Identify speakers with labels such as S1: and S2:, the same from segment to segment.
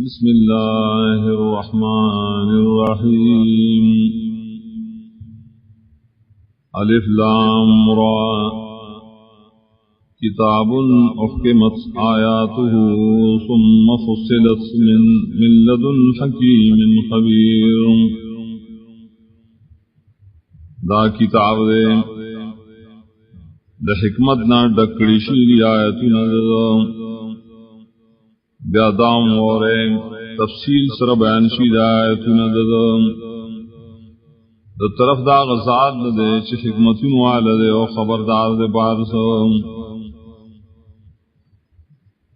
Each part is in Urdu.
S1: بسم اللہ الرحمن الرحیم الف لام را کتاب احکمت آیاته ثم فصلت من لدن حکیم خبیر. دا کتاب دے دا حکمت نا ڈکڑی شیری آیتنا دا بیادام وارے تفصیل سر بیان شید آیتنا دا طرف دا غزاد دے چی حکمتون والا دے و خبردار دے بارسا.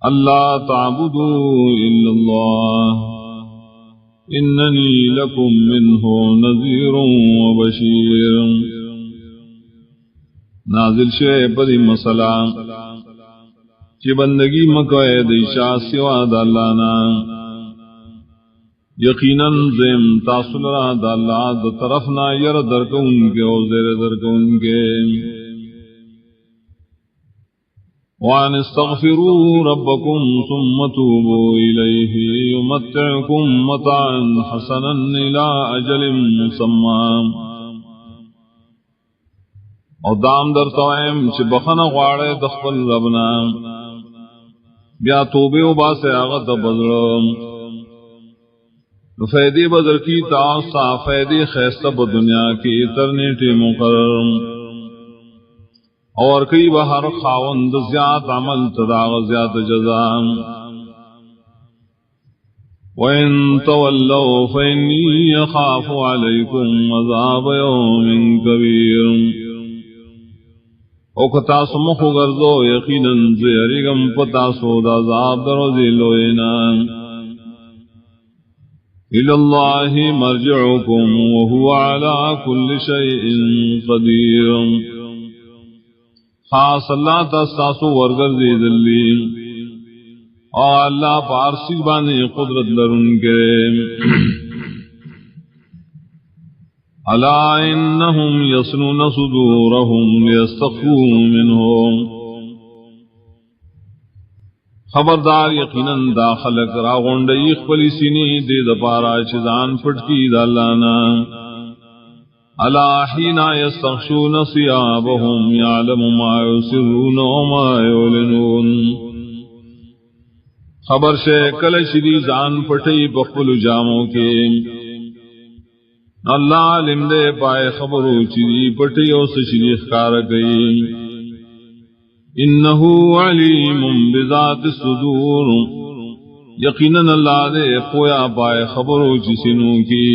S1: اللہ تعبدو الا اللہ اننی لکم منہ نذیر و بشیر. نازل شے پدی مسئلہ چی بندگی مکوئے دیشا سوا دا اللہ نا، یقیناً زم تاصل را دا اللہ دا طرفنا یر درکون کے او زیر درکون کے. وان استغفروا ربکم ثم توبوا الیہ یمتعکم متعا حسنا الى اجل مسمى. او دام در توائم چی بخن غوارے دخل ربنا بیا توبے و باسے آغت بدرم فیدی بدر کی تاسا فیدی خیستہ دنیا کی ترنیٹی مقرر اور کئی بہر خاوند زیاد عمل تداغ زیاد جزام. وَإِن تَوَلَّوْا فَإِنِّي يَخَافُ عَلَيْكُمْ عَذَابَ يَوْمٍ كَبِيرٍ. او کتاسو مخو گردو یقیناً زیرگم پتاسو دا عذاب دروزی لوئینا. الاللہ مرجعکم وہو علا کل شیء قدیر. خاص اللہ تستاسو ورگردی دلی اور اللہ پارسی بانی قدرت لرن کے. الا انہم یسنون صدورہم لیستخفوا منہم. خبردار یقیناً داخلک راغنڈی اخبلی سینی دے دپارا چیزان پٹکی دالانا. الا حینا یستخشون ثیابہم یعلم ما یسرون وما یعلنون. خبر سے کل شری زان پٹی بخبل جاموں کے اللہ علم دے پائے خبرو چیزی پٹیوں سے شریف کار گئی. انہو علیم بذات الصدور. یقیناً اللہ دے پویا پائے خبرو چیزنوں کی.